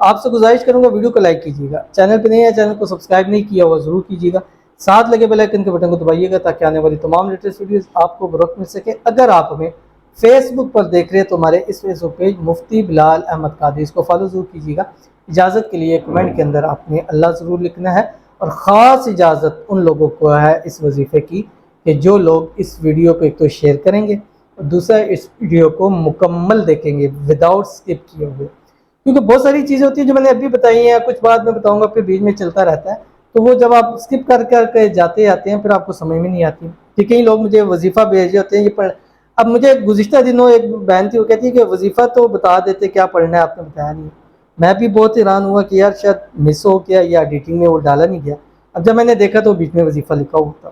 آپ سے گزارش کروں گا ویڈیو کو لائک کیجیے گا، چینل پہ نہیں ہے چینل کو سبسکرائب نہیں کیا ہوا ضرور کیجیے گا، ساتھ لگے بیل آئیکن کے بٹن کو دبائیے گا تاکہ آنے والی تمام لیٹسٹ ویڈیوز آپ کو بروقت مل سکے۔ اگر آپ ہمیں فیس بک پر دیکھ رہے ہیں تو ہمارے اس فیس بک پیج مفتی بلال احمد قادری، اس کو فالو ضرور کیجیے گا۔ اجازت کے لیے کمنٹ کے اندر آپ نے اللہ ضرور لکھنا ہے، اور خاص اجازت ان لوگوں کو ہے اس وظیفے کی کہ جو لوگ اس ویڈیو کو ایک تو شیئر کریں گے اور دوسرا اس ویڈیو کو مکمل دیکھیں گے وداؤٹ سکپ کیے ہوئے، کیونکہ بہت ساری چیزیں ہوتی ہیں جو میں نے ابھی بتائی ہیں، کچھ بعد میں بتاؤں گا، پھر بیچ میں چلتا رہتا ہے، تو وہ جب آپ سکپ کر کے جاتے ہیں پھر آپ کو سمجھ میں نہیں آتی کہ کئی لوگ مجھے وظیفہ بھیجے ہوتے ہیں یہ پڑھ۔ اب مجھے گزشتہ دنوں ایک بہن تھی، وہ کہتی ہے کہ وظیفہ تو بتا دیتے کیا پڑھنا ہے، آپ نے بتایا نہیں۔ میں بھی بہت حیران ہوا کہ یار شاید مس ہو گیا یا ایڈیٹنگ میں وہ ڈالا نہیں گیا۔ اب جب میں نے دیکھا تو بیچ میں وظیفہ لکھا ہوا تھا۔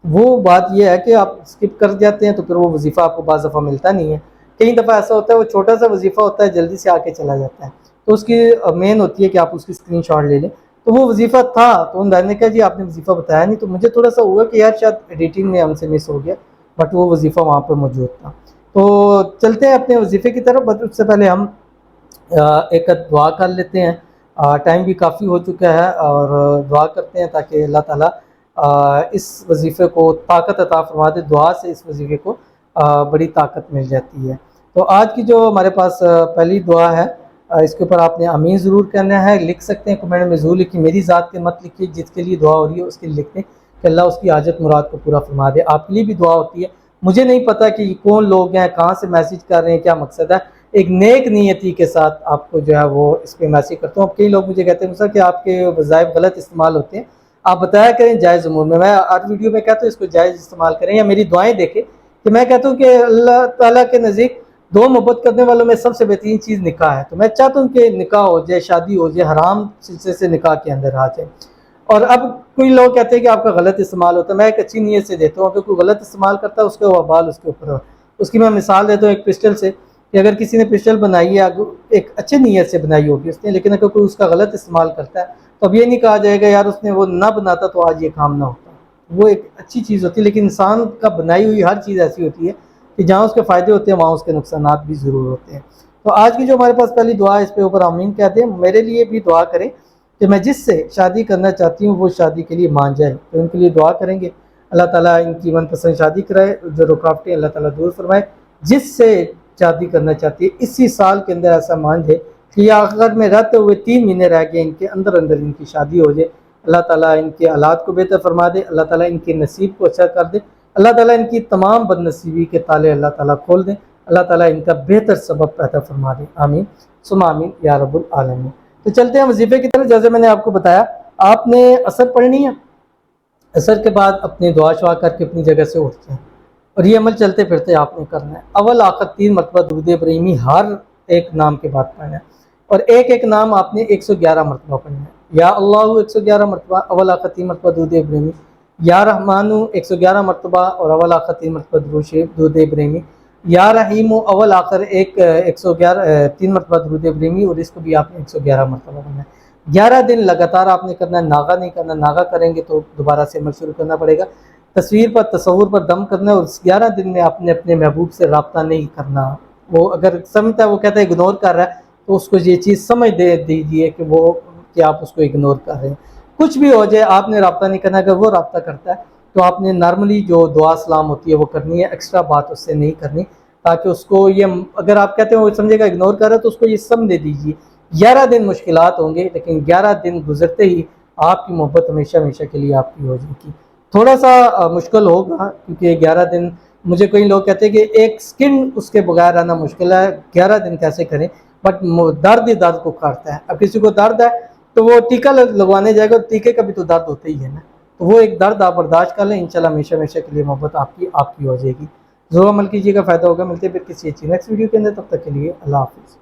وہ بات یہ ہے کہ آپ سکپ کر جاتے ہیں تو پھر وہ وظیفہ آپ کو بعض دفعہ ملتا نہیں ہے، کئی دفعہ ایسا ہوتا ہے وہ چھوٹا سا وظیفہ ہوتا ہے جلدی سے آ کے چلا جاتا ہے، تو اس کی مین ہوتی ہے کہ آپ اس کی اسکرین شاٹ لے لیں۔ تو وہ وظیفہ تھا تو ان بہن نے کہا جی آپ نے وظیفہ بتایا نہیں، تو مجھے تھوڑا سا ہوا کہ یار شاید ایڈیٹنگ میں ہم سے مس ہو گیا، بٹ وہ وظیفہ وہاں پہ موجود تھا۔ تو چلتے ہیں اپنے وظیفے کی طرف، بٹ اس سے پہلے ہم ایک دعا کر لیتے ہیں، ٹائم بھی کافی ہو چکا ہے، اور دعا کرتے ہیں تاکہ اللہ تعالیٰ اس وظیفے کو طاقت عطا فرما دے۔ دعا سے اس وظیفے کو بڑی طاقت مل جاتی ہے۔ تو آج کی جو ہمارے پاس پہلی دعا ہے، اس کے اوپر آپ نے آمین ضرور کرنا ہے، لکھ سکتے ہیں کمنٹ میں ضرور لکھیں، میری ذات کے مت لکھیے، جس کے لیے دعا ہو رہی ہے اس کے لیے لکھتے ہیں کہ اللہ اس کی حاجت مراد کو پورا فرما دے۔ آپ کے لیے بھی دعا ہوتی ہے، مجھے نہیں پتا کہ کون لوگ ہیں، کہاں سے میسیج کر رہے ہیں، کیا مقصد ہے، ایک نیک نیتی کے ساتھ آپ کو جو ہے وہ اس پہ میسیج کرتا ہوں۔ اب کئی لوگ مجھے کہتے ہیں سر کہ آپ کے وظائف غلط استعمال ہوتے ہیں، آپ بتایا کریں جائز امور میں ہر ویڈیو میں کہتا ہوں اس کو جائز استعمال کریں، یا میری دعائیں دیکھیں کہ میں کہتا ہوں کہ اللہ تعالیٰ کے نزدیک دو محبت کرنے والوں میں سب سے بہترین چیز نکاح ہے، تو میں چاہتا ہوں کہ نکاح ہو جائے، شادی ہو جائے، حرام سلسلے سے نکاح کے اندر آ جائے۔ اور اب کوئی لوگ کہتے ہیں کہ آپ کا غلط استعمال ہوتا ہے، میں ایک اچھی نیت سے دیتا ہوں، اگر کوئی غلط استعمال کرتا ہے اس کا وبال اس کے اوپر ہو۔ اس کی میں مثال دیتا ہوں ایک پسٹل سے، کہ اگر کسی نے پسٹل بنائی ہے ایک اچھے نیت سے بنائی ہوگی اس نے، لیکن اگر کوئی اس کا غلط استعمال کرتا ہے تو اب یہ نہیں کہا جائے گا یار اس نے وہ نہ بناتا تو آج یہ کام نہ ہوتا۔ وہ ایک اچھی چیز ہوتی ہے، لیکن انسان کا بنائی ہوئی ہر چیز ایسی ہوتی ہے کہ جہاں اس کے فائدے ہوتے ہیں وہاں اس کے نقصانات بھی ضرور ہوتے ہیں۔ تو آج کی جو ہمارے پاس پہلی دعا ہے اس پہ اوپر آمین کہتے ہیں، میرے لیے بھی دعا کریں کہ میں جس سے شادی کرنا چاہتی ہوں وہ شادی کے لیے مان جائے، تو ان کے لیے دعا کریں گے اللہ تعالیٰ ان کی من پسند شادی کرائے، جو رکاوٹیں اللہ تعالیٰ دور فرمائے، جس سے شادی کرنا چاہتی ہے اسی سال کے اندر ایسا مان جائے کہ آخر میں رہتے ہوئے 3 مہینے رہ گئے ان کے اندر ان کی شادی ہو جائے، اللہ تعالیٰ ان کے حالات کو بہتر فرما دے، اللہ تعالیٰ ان کے نصیب کو اچھا کر دے، اللہ تعالیٰ ان کی تمام بد نصیبی کے تالے اللہ تعالیٰ کھول دیں، اللہ تعالیٰ ان کا بہتر سبب پیدا فرما دے، آمین ثم آمین یا رب العالمین۔ تو چلتے ہیں وظیفے کی طرف۔ جیسے میں نے آپ کو بتایا آپ نے عصر پڑھنی ہے، عصر کے بعد اپنی دعا شعا کر کے اپنی جگہ سے اٹھتے ہیں، اور یہ عمل چلتے پھرتے آپ نے کرنا ہے۔ اول آخر 3 مرتبہ درود ابراہیمی ہر ایک نام کے بعد پڑھنا ہے، اور ایک ایک نام آپ نے 111 مرتبہ پڑھنا ہے۔ یا اللہ 111 مرتبہ، اول آخر 3 مرتبہ درود ابراہیمی، یا رحمان 111 مرتبہ اور اول آخر 3 مرتبہ درود ابراہیمی، یا رحیم اول آخر 3 مرتبہ درود ابراہیمی، اور اس کو بھی آپ نے 111 مرتبہ پڑھنا ہے۔ 11 دن لگاتار آپ نے کرنا ہے، ناغا نہیں کرنا، ناغا کریں گے تو دوبارہ سے عمل شروع کرنا پڑے گا۔ تصویر پر تصور پر دم کرنا ہے، اور اس 11 دن میں آپ نے اپنے محبوب سے رابطہ نہیں کرنا۔ وہ اگر سمجھتا ہے، وہ کہتا ہے اگنور کر رہا ہے، تو اس کو یہ چیز سمجھ دے دیجیے کہ آپ اس کو اگنور کر رہے ہیں۔ کچھ بھی ہو جائے آپ نے رابطہ نہیں کرنا، اگر وہ رابطہ کرتا ہے تو آپ نے نارملی جو دعا سلام ہوتی ہے وہ کرنی ہے، ایکسٹرا بات اس سے نہیں کرنی، تاکہ اس کو یہ، اگر آپ کہتے ہیں وہ سمجھے گا اگنور کر رہا ہے تو اس کو یہ سمجھ دے دیجیے 11 دن مشکلات ہوں گے، لیکن 11 دن گزرتے ہی آپ کی محبت ہمیشہ ہمیشہ کے لیے آپ کی ہو جائے گی۔ تھوڑا سا مشکل ہوگا کیونکہ 11 دن، مجھے کئی لوگ کہتے ہیں کہ ایک سکن اس کے بغیر رہنا مشکل ہے، 11 دن کیسے کریں، بٹ درد ہی درد کو کاٹتا ہے۔ اب کسی کو درد ہے تو وہ ٹیکا لگوانے جائے گا، ٹیکے کا بھی تو درد ہوتا ہی ہے نا، تو وہ ایک درد آپ برداشت کر لیں، انشاءاللہ ہمیشہ ہمیشہ کے لیے محبت آپ کی ہو جائے گی۔ ضرور عمل کیجیے گا، فائدہ ہوگا۔ ملتے ہیں پھر کسی اچھی نیکسٹ ویڈیو کے اندر، تب تک کے لیے اللہ حافظ۔